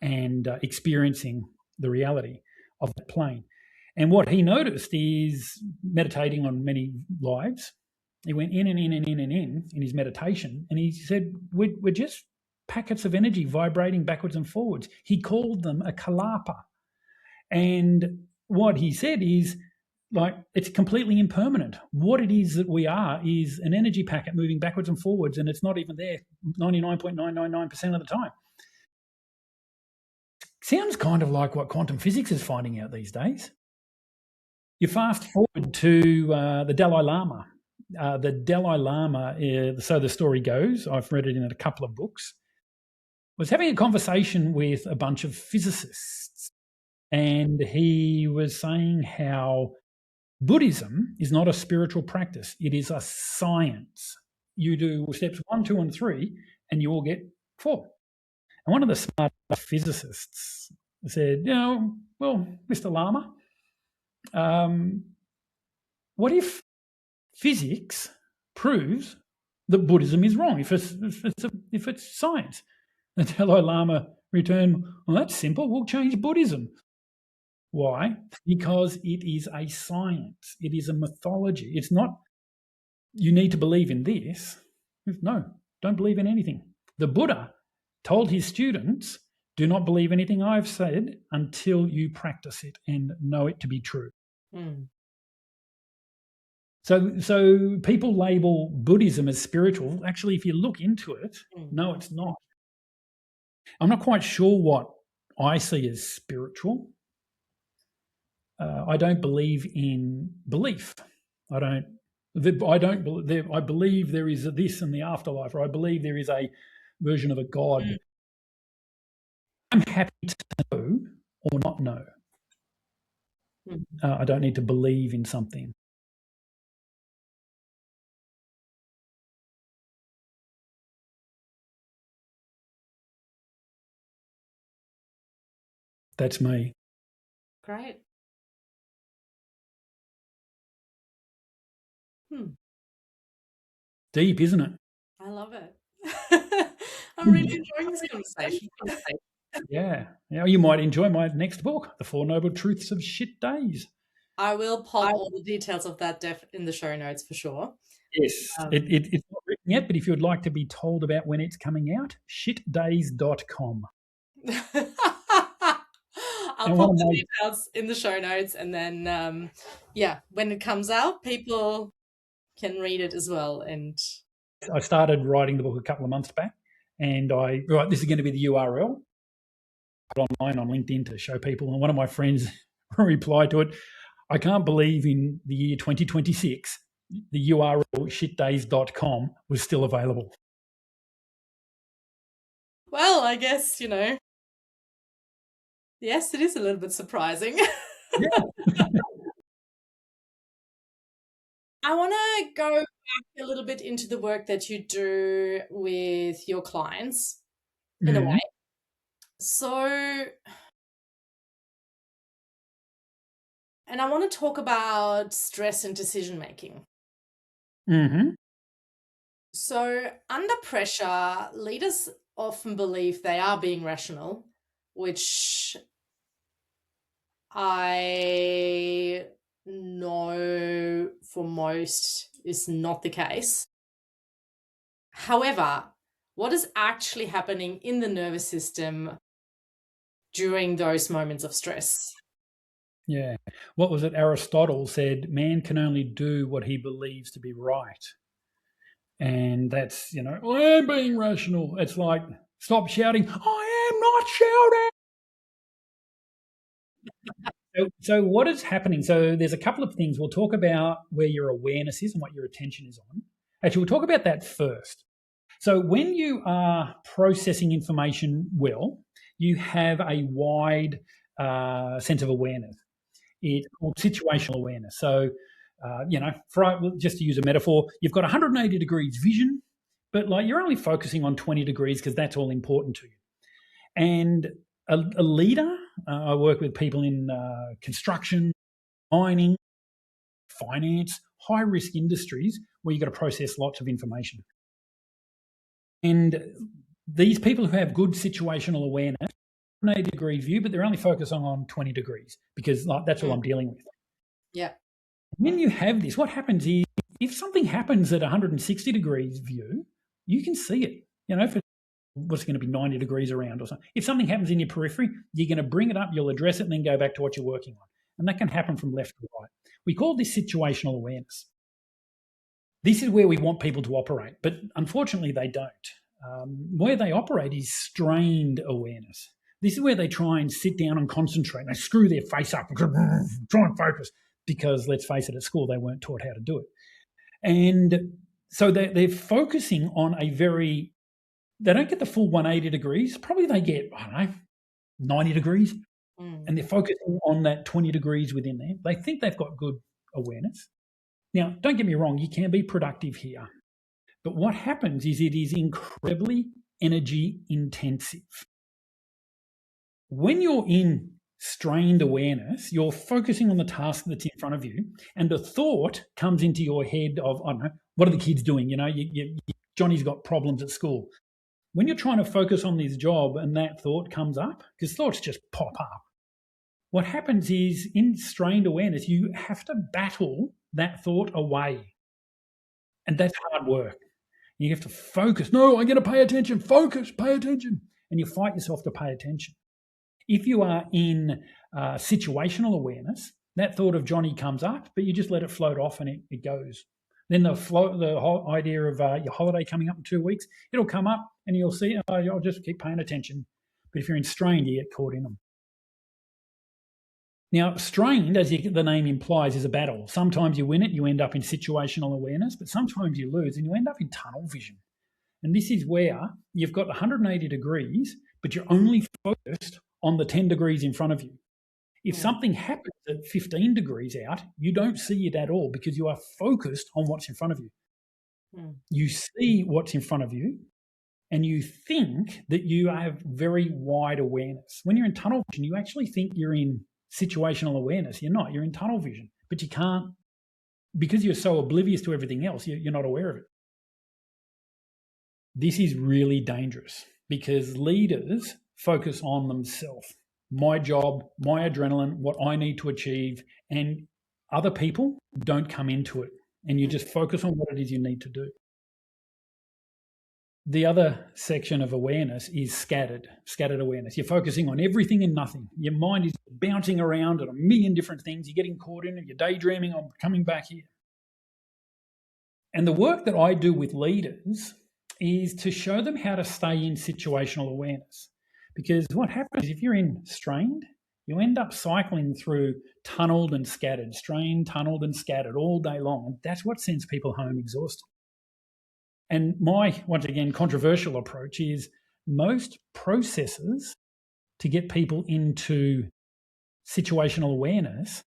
and experiencing the reality of that plane. And what he noticed is, meditating on many lives, he went in and in and in and in his meditation, and he said, we're just packets of energy vibrating backwards and forwards. He called them a kalapa. And what he said is, like, it's completely impermanent. What it is that we are is an energy packet moving backwards and forwards, and it's not even there 99.999% of the time. Sounds kind of like what quantum physics is finding out these days. You fast forward to the Dalai Lama. The Dalai Lama, so the story goes, I've read it in a couple of books, was having a conversation with a bunch of physicists. And he was saying how Buddhism is not a spiritual practice. It is a science. You do steps 1, 2, and 3, and you will get 4. And one of the smart physicists said, well, Mr. Lama, what if physics proves that Buddhism is wrong, if it's science? The Dalai Lama returned, well, that's simple. We'll change Buddhism. Why? Because it is a science. It is a mythology. It's not, you need to believe in this. No, don't believe in anything. The Buddha told his students, do not believe anything I've said until you practice it and know it to be true. So people label Buddhism as spiritual. Actually, if you look into it, no, it's not. I'm not quite sure what I see as spiritual. I don't believe in belief. I believe there is a this in the afterlife, or I believe there is a version of a God. I'm happy to know or not know. I don't need to believe in something. That's me. Great. Deep, isn't it? I love it. I'm really enjoying this conversation. Yeah. You might enjoy my next book, The Four Noble Truths of Shit Days. I will pop all the details of that in the show notes for sure. Yes. It's not written yet, but if you'd like to be told about when it's coming out, shitdays.com. I'll pop the details in the show notes, and then, when it comes out, people can read it as well. And I started writing the book a couple of months back, and this is going to be the URL. Put it online on LinkedIn to show people. And one of my friends replied to it, I can't believe in the year 2026, the URL shitdays.com was still available. Well, I guess, yes, it is a little bit surprising. Yeah. I want to go back a little bit into the work that you do with your clients in a way. So, and I want to talk about stress and decision making. So, under pressure, leaders often believe they are being rational, which I know for most is not the case. However, what is actually happening in the nervous system during those moments of stress. Yeah. What was it? Aristotle said, man can only do what he believes to be right. And that's, I am being rational. It's like, stop shouting, I am not shouting. So what is happening? So there's a couple of things. We'll talk about where your awareness is and what your attention is on. Actually, we'll talk about that first. So when you are processing information well, you have a wide sense of awareness. It's called situational awareness. So, just to use a metaphor, you've got 180 degrees vision, but like you're only focusing on 20 degrees because that's all important to you. And a leader, I work with people in construction, mining, finance, high-risk industries where you've got to process lots of information. And these people who have good situational awareness, 180 degrees view, but they're only focusing on 20 degrees because that's all I'm dealing with. Yeah. When you have this, what happens is if something happens at 160 degrees view, you can see it. If what's going to be 90 degrees around or something. If something happens in your periphery, you're going to bring it up, you'll address it, and then go back to what you're working on. And that can happen from left to right. We call this situational awareness. This is where we want people to operate, but unfortunately they don't. Where they operate is strained awareness. This is where they try and sit down and concentrate. They screw their face up and try and focus because, let's face it, at school they weren't taught how to do it. And so they're focusing on they don't get the full 180 degrees. Probably they get, 90 degrees. And they're focusing on that 20 degrees within there. They think they've got good awareness. Now, don't get me wrong, you can be productive here. But what happens is it is incredibly energy intensive. When you're in strained awareness, you're focusing on the task that's in front of you, and the thought comes into your head of, what are the kids doing? Johnny's got problems at school. When you're trying to focus on this job and that thought comes up, because thoughts just pop up, what happens is in strained awareness, you have to battle that thought away. And that's hard work. You have to focus. No, I'm going to pay attention. Focus, pay attention. And you fight yourself to pay attention. If you are in situational awareness, that thought of Johnny comes up, but you just let it float off and it goes. Then the whole idea of your holiday coming up in 2 weeks, it'll come up and you'll see, I'll just keep paying attention. But if you're in strained, you get caught in them. Now, strained, as the name implies, is a battle. Sometimes you win it, you end up in situational awareness, but sometimes you lose and you end up in tunnel vision. And this is where you've got 180 degrees, but you're only focused on the 10 degrees in front of you. If something happens at 15 degrees out, you don't see it at all because you are focused on what's in front of you. You see what's in front of you and you think that you have very wide awareness. When you're in tunnel vision, you actually think you're in situational awareness. You're not. You're in tunnel vision, but you can't, because you're so oblivious to everything else, you're not aware of it. This is really dangerous because leaders focus on themselves. My job, my adrenaline, what I need to achieve, and other people don't come into it. And you just focus on what it is you need to do. The other section of awareness is scattered awareness. You're focusing on everything and nothing. Your mind is bouncing around on a million different things. You're getting caught in it. You're daydreaming on coming back here. And the work that I do with leaders is to show them how to stay in situational awareness. Because what happens if you're in strained, you end up cycling through tunneled and scattered, strained, tunneled and scattered all day long. And that's what sends people home exhausted. And my, once again, controversial approach is most processes to get people into situational awareness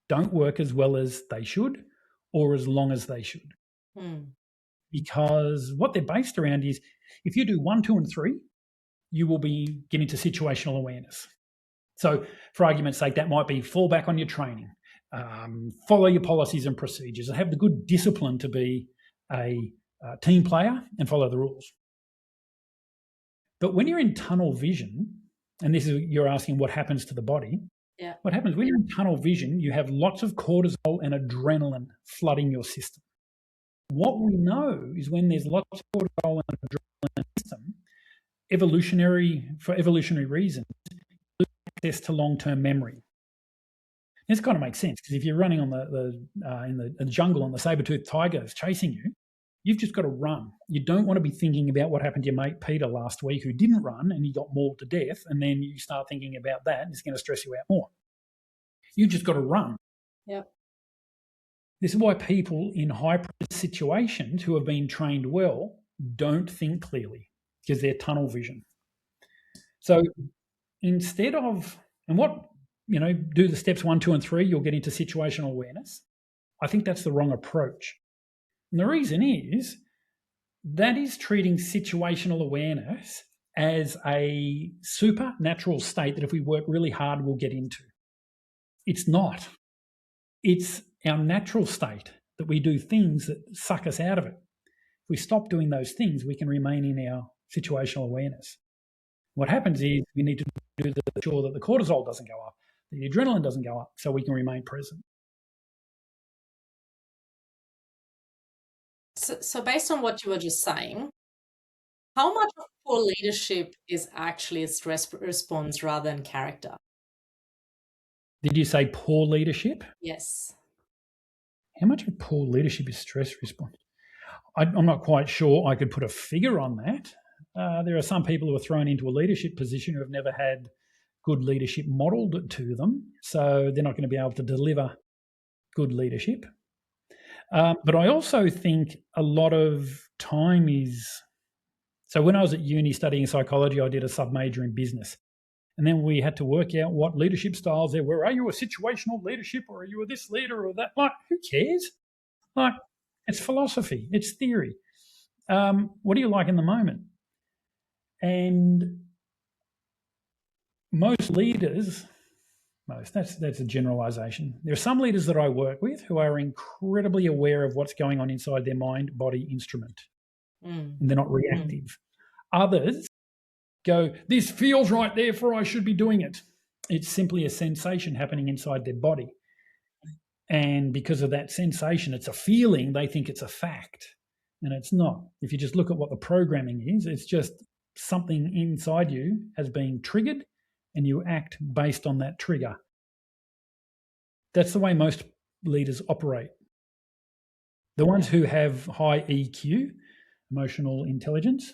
don't work as well as they should or as long as they should. Because what they're based around is if you do 1, 2, and 3, you will be getting to situational awareness. So for argument's sake, that might be fall back on your training, follow your policies and procedures, and have the good discipline to be a team player and follow the rules. But when you're in tunnel vision, and this is, you're asking what happens to the body. Yeah. What happens when you're in tunnel vision, you have lots of cortisol and adrenaline flooding your system. What we know is when there's lots of cortisol and adrenaline in the system, for evolutionary reasons, access to long-term memory. This kind of makes sense, because if you're running on in the jungle and the saber-toothed tiger is chasing you, you've just got to run. You don't want to be thinking about what happened to your mate Peter last week who didn't run and he got mauled to death, and then you start thinking about that and it's going to stress you out more. You've just got to run. Yep. This is why people in high-pressure situations who have been trained well don't think clearly, because they're tunnel vision. So instead of, and what, do the steps 1, 2, and 3, you'll get into situational awareness. I think that's the wrong approach. And the reason is that is treating situational awareness as a supernatural state that if we work really hard, we'll get into. It's not. It's our natural state that we do things that suck us out of it. If we stop doing those things, we can remain in our situational awareness. What happens is we need to do sure that the cortisol doesn't go up, the adrenaline doesn't go up, so we can remain present. So based on what you were just saying, how much of poor leadership is actually a stress response rather than character? Did you say poor leadership? Yes. How much of poor leadership is stress response? I'm not quite sure I could put a figure on that. There are some people who are thrown into a leadership position who have never had good leadership modelled to them, so they're not going to be able to deliver good leadership. But I also think a lot of time is... So when I was at uni studying psychology, I did a sub-major in business. And then we had to work out what leadership styles there were. Are you a situational leadership, or are you a this leader or that? Like, who cares? Like, it's philosophy. It's theory. What do you like in the moment? And most leaders... That's a generalization. There are some leaders that I work with who are incredibly aware of what's going on inside their mind-body instrument, and they're not reactive. Others go, this feels right, therefore I should be doing it. It's simply a sensation happening inside their body. And because of that sensation, it's a feeling, they think it's a fact, and it's not. If you just look at what the programming is, it's just something inside you has been triggered, and you act based on that trigger. That's the way most leaders operate. The ones who have high EQ, emotional intelligence,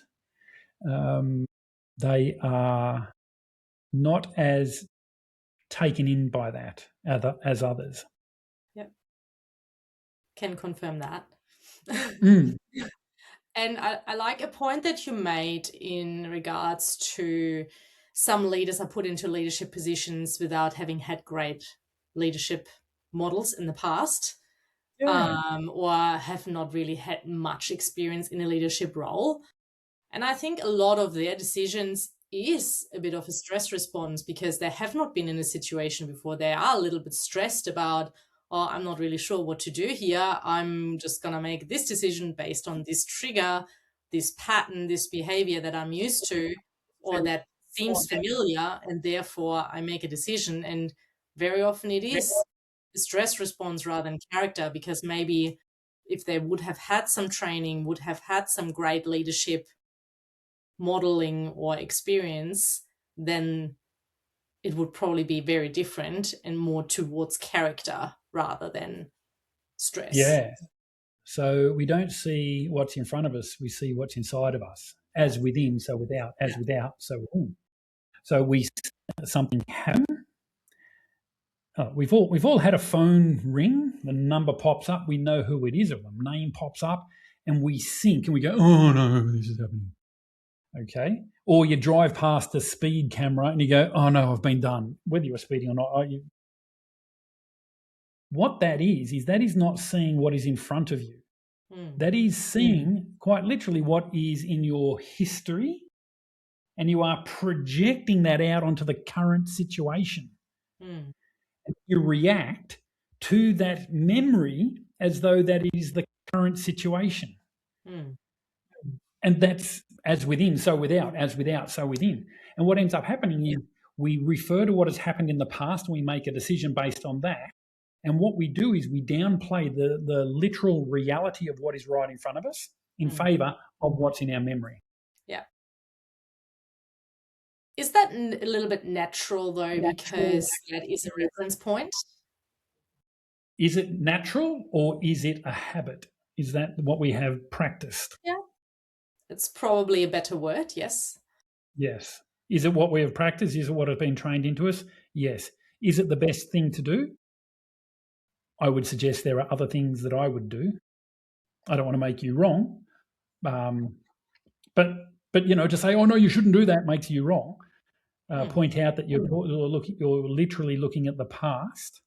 they are not as taken in by that as others. Yep. Can confirm that. And I like a point that you made in regards to some leaders are put into leadership positions without having had great leadership models in the past, or have not really had much experience in a leadership role. And I think a lot of their decisions is a bit of a stress response because they have not been in a situation before. They are a little bit stressed about, oh, I'm not really sure what to do here. I'm just going to make this decision based on this trigger, this pattern, this behavior that I'm used to, or that seems familiar, and therefore I make a decision. And very often it is a stress response rather than character, because maybe if they would have had some training, would have had some great leadership modeling or experience, then it would probably be very different and more towards character rather than stress. Yeah. So we don't see what's in front of us, we see what's inside of us. As within, so without. As without, so within. So we see something happen. We've all had a phone ring. The number pops up. We know who it is, or the name pops up, and we think and we go, "Oh no, this is happening." Okay. Or you drive past a speed camera and you go, "Oh no, I've been done." Whether you're speeding or not, what that is that is not seeing what is in front of you. That is seeing quite literally what is in your history, and you are projecting that out onto the current situation. And you react to that memory as though that is the current situation. And that's as within, so without, as without, so within. And what ends up happening is we refer to what has happened in the past and we make a decision based on that. And what we do is we downplay the literal reality of what is right in front of us in favour of what's in our memory. Yeah. Is that a little bit natural though, because that is a reference point? Is it natural or is it a habit? Is that what we have practiced? Yeah, it's probably a better word, yes. Yes. Is it what we have practiced? Is it what has been trained into us? Yes. Is it the best thing to do? I would suggest there are other things that I would do. I don't want to make you wrong, but to say, oh no, you shouldn't do that makes you wrong. Point out that you're literally looking at the past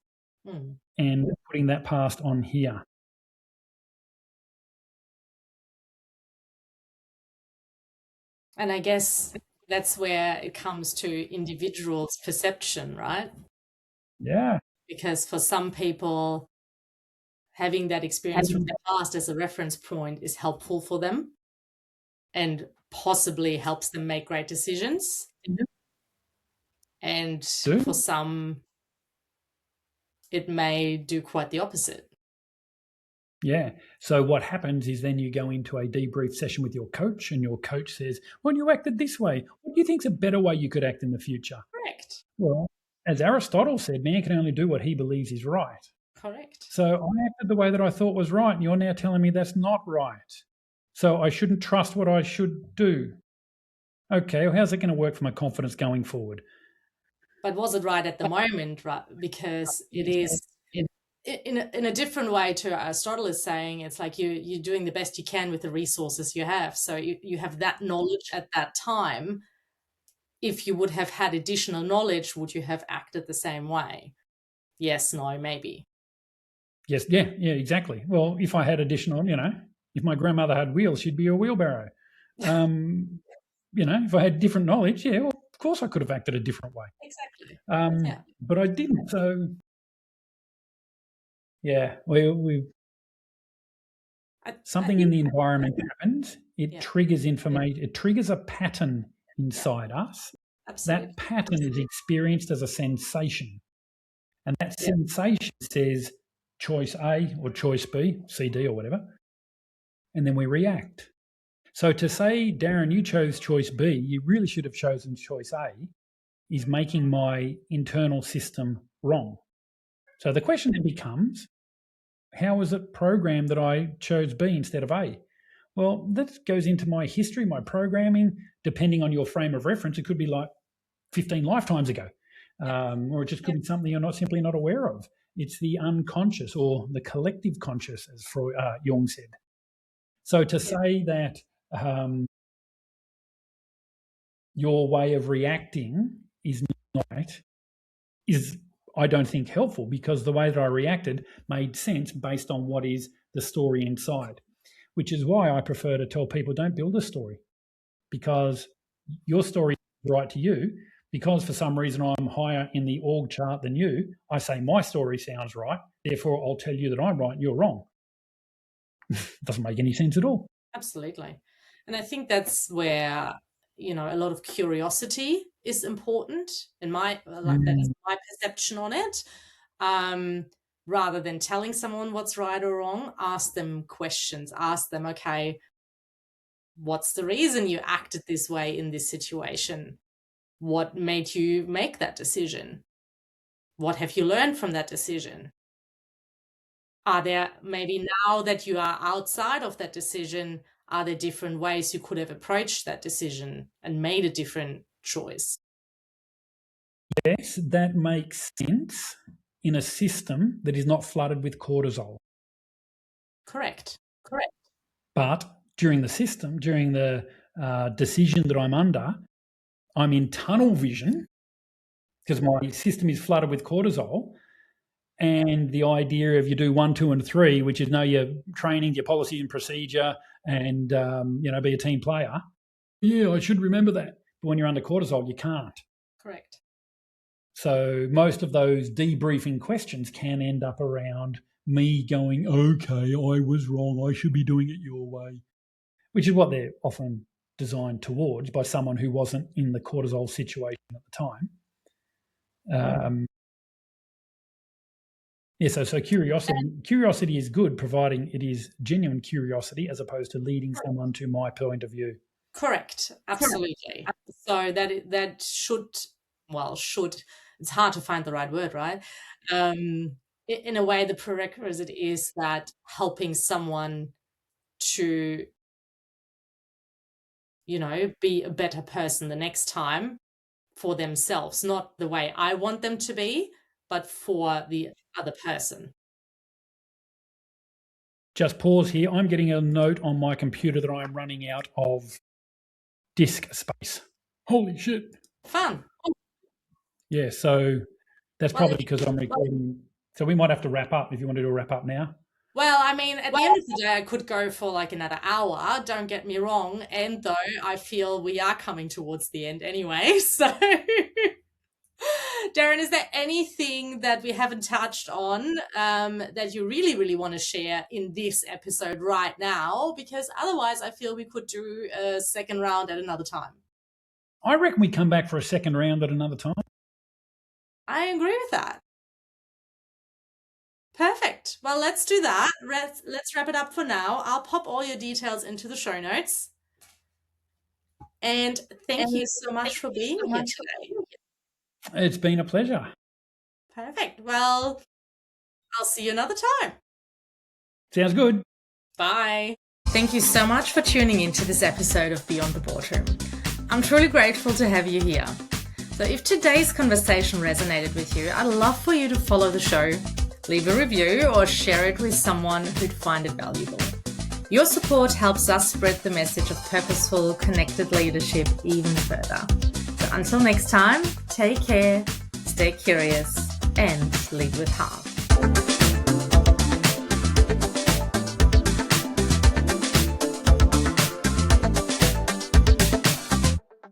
and putting that past on here. And I guess that's where it comes to individuals' perception, right? Yeah. Because for some people, having that experience from the past as a reference point is helpful for them and possibly helps them make great decisions. And for some, it may do quite the opposite. Yeah. So what happens is then you go into a debrief session with your coach and your coach says, well, you acted this way. What do you think is a better way you could act in the future? Correct. Well, as Aristotle said, man can only do what he believes is right. Correct. So I acted the way that I thought was right, and you're now telling me that's not right. So I shouldn't trust what I should do. Okay, well, how's it going to work for my confidence going forward? But was it right at the moment, right? Because it is in a different way to Aristotle is saying, it's like you're doing the best you can with the resources you have. So you have that knowledge at that time. If you would have had additional knowledge, would you have acted the same way? Yes, no, maybe. Yes, yeah, exactly. Well, if I had additional, if my grandmother had wheels, she'd be a wheelbarrow. If I had different knowledge, yeah, well, of course I could have acted a different way. Exactly. But I didn't. So, yeah, something in the environment happens. It triggers information. It triggers a pattern inside us. Absolutely. That pattern is experienced as a sensation. And that sensation says choice A or choice B, C, D or whatever. And then we react. So to say, Darren, you chose choice B, you really should have chosen choice A, is making my internal system wrong. So the question then becomes, how was it programmed that I chose B instead of A? Well, that goes into my history, my programming, depending on your frame of reference. It could be like 15 lifetimes ago, or it just could be something you're simply not aware of. It's the unconscious or the collective conscious, as Jung said. So to say that your way of reacting is not right is, I don't think, helpful, because the way that I reacted made sense based on what is the story inside, which is why I prefer to tell people don't build a story, because your story is right to you. Because for some reason I'm higher in the org chart than you, I say my story sounds right, therefore I'll tell you that I'm right and you're wrong. Doesn't make any sense at all. Absolutely. And I think that's where, a lot of curiosity is important in that is my perception on it. Rather than telling someone what's right or wrong, ask them questions. Ask them, okay, what's the reason you acted this way in this situation? What made you make that decision? What have you learned from that decision? Are there, maybe now that you are outside of that decision, are there different ways you could have approached that decision and made a different choice? Yes, that makes sense in a system that is not flooded with cortisol. Correct. But during the decision that I'm under, I'm in tunnel vision because my system is flooded with cortisol. And the idea of you do 1, 2, and 3, which is know your training, your policy and procedure, and be a team player. Yeah, I should remember that. But when you're under cortisol, you can't. Correct. So most of those debriefing questions can end up around me going, okay, I was wrong. I should be doing it your way, which is what they're often designed towards by someone who wasn't in the cortisol situation at the time. So curiosity is good, providing it is genuine curiosity as opposed to leading someone to my point of view. Correct. Absolutely. So that should, it's hard to find the right word, right? In a way, the prerequisite is that helping someone to, be a better person the next time for themselves, not the way I want them to be, but for the other person. Just pause here. I'm getting a note on my computer that I'm running out of disk space. Holy shit. Fun. Yeah, so that's probably because I'm recording. So we might have to wrap up if you want to do a wrap up now. Well, I mean, at the end of the day, I could go for like another hour, don't get me wrong. And though I feel we are coming towards the end anyway. So, Darren, is there anything that we haven't touched on that you really, really want to share in this episode right now? Because otherwise, I feel we could do a second round at another time. I reckon we come back for a second round at another time. I agree with that. Perfect. Well, let's do that. Let's wrap it up for now. I'll pop all your details into the show notes. And thank you so much for being here today. It's been a pleasure. Perfect. Well, I'll see you another time. Sounds good. Bye. Thank you so much for tuning into this episode of Beyond the Boardroom. I'm truly grateful to have you here. So if today's conversation resonated with you, I'd love for you to follow the show, leave a review, or share it with someone who'd find it valuable. Your support helps us spread the message of purposeful, connected leadership even further. So until next time, take care, stay curious, and lead with heart.